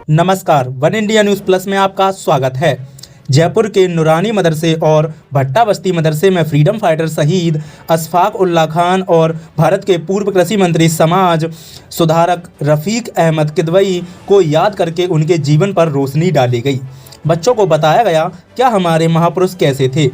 नमस्कार, one India news plus में आपका स्वागत है। जयपुर के नूरानी मदरसे और भट्टा बस्ती मदरसे में फ्रीडम फाइटर शहीद अशफाक उल्लाह खान और भारत के पूर्व कृषि मंत्री समाज सुधारक रफ़ीक अहमद किदवई को याद करके उनके जीवन पर रोशनी डाली गई। बच्चों को बताया गया क्या हमारे महापुरुष कैसे थे,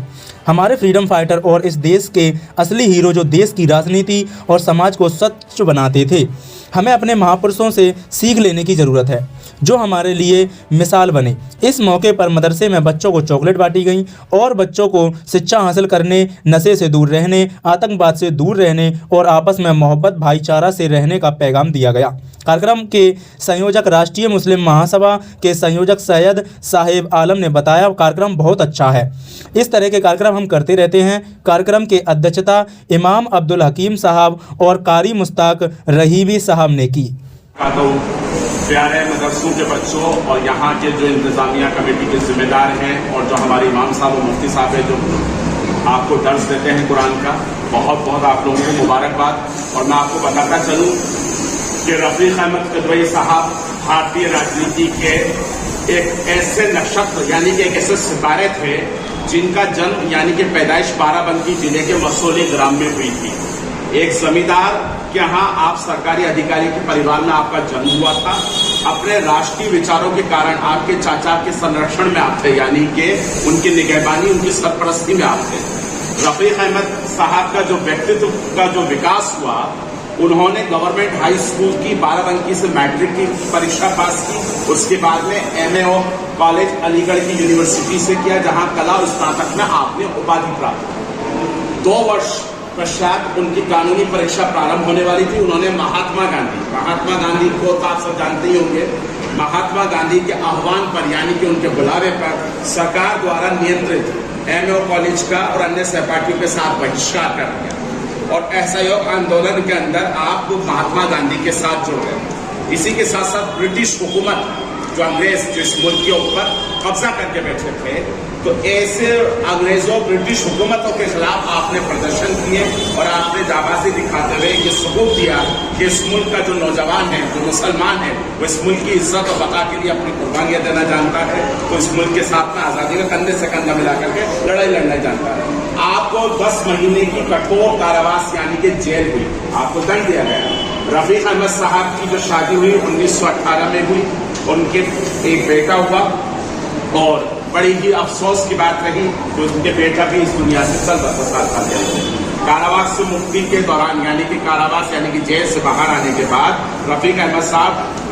हमारे फ्रीडम फाइटर और इस देश के असली हीरो जो देश की राजनीति और समाज को स्वच्छ बनाते थे। हमें अपने महापुरुषों से सीख लेने की ज़रूरत है जो हमारे लिए मिसाल बने। इस मौके पर मदरसे में बच्चों को चॉकलेट बांटी गई और बच्चों को शिक्षा हासिल करने, नशे से दूर रहने, आतंकवाद से दूर रहने और आपस में मोहब्बत भाईचारा से रहने का पैगाम दिया गया। कार्यक्रम के संयोजक राष्ट्रीय मुस्लिम महासभा के संयोजक सैयद साहिब आलम ने बताया कार्यक्रम बहुत अच्छा है। इस तरह के कार्यक्रम हम करते रहते हैं। कार्यक्रम के अध्यक्षता इमाम अब्दुल हकीम साहब और कारी मुश्ताक रहीबी साहब ने की। प्यारे मदरसों के बच्चों और यहाँ के जो इंतजामिया कमेटी के जिम्मेदार हैं और जो हमारे इमाम साहब और मुफ्ती साहब हैं जो आपको दर्स देते हैं कुरान का, बहुत बहुत आप लोगों को मुबारकबाद। और मैं आपको बताता चलूँ कि रफ़ीक अहमद किदवई साहब भारतीय राजनीति के एक ऐसे नक्षत्र यानी कि एक ऐसे सितारे थे जिनका जन्म यानी कि पैदाइश बाराबंकी जिले के मसोली ग्राम में हुई थी। एक जमींदार के यहाँ आप सरकारी अधिकारी के परिवार में आपका जन्म हुआ था। अपने राष्ट्रीय विचारों के कारण आपके चाचा के संरक्षण में आप थे, यानी कि उनकी निगहबानी, उनकी सरपरस्ती में आप थे। रफ़ीक अहमद साहब का जो व्यक्तित्व का जो विकास हुआ, उन्होंने गवर्नमेंट हाई स्कूल की बाराबंकी से मैट्रिक की परीक्षा पास की। उसके बाद में MAO कॉलेज अलीगढ़ की यूनिवर्सिटी से किया, जहां कला और स्नातक में आपने उपाधि प्राप्त की। 2 वर्ष पश्चात उनकी कानूनी परीक्षा प्रारंभ होने वाली थी। उन्होंने महात्मा गांधी को तो आप सब जानते ही होंगे, महात्मा गांधी के आह्वान पर यानी कि उनके बुलावे पर सरकार द्वारा नियंत्रित MAO कॉलेज का और अन्य सहपाठियों के साथ बहिष्कार कर दिया और असहयोग आंदोलन के अंदर आप महात्मा गांधी के साथ जुड़ गए। इसी के साथ साथ ब्रिटिश हुकूमत जो अंग्रेज जो इस मुल्क के ऊपर कब्जा करके बैठे थे, तो ऐसे अंग्रेजों ब्रिटिश हुकूमतों के खिलाफ आपने प्रदर्शन किए और आपने जाबाजी दिखाते हुए ये सबूत दिया कि इस मुल्क का जो नौजवान है, जो मुसलमान है, वो इस मुल्क की इज्जत और बका के लिए अपनी कुर्बानियां देना जानता है, तो इस मुल्क के साथ में आज़ादी में कंधे से कंधा मिला करके लड़ाई लड़ना जानता है। आपको 10 महीने की कठोर कारावास यानी कि जेल हुई, आपको दंड दिया गया। रफ़ीक अहमद साहब की जो शादी हुई 1918 में हुई, उनके एक बेटा हुआ और बड़ी ही अफसोस की बात रही कि उनके बेटा भी इस दुनिया से चल बसा था। कारावास से मुक्ति के दौरान यानी कि कारावास यानी कि जेल से बाहर आने के बाद रफ़ीक अहमद साहब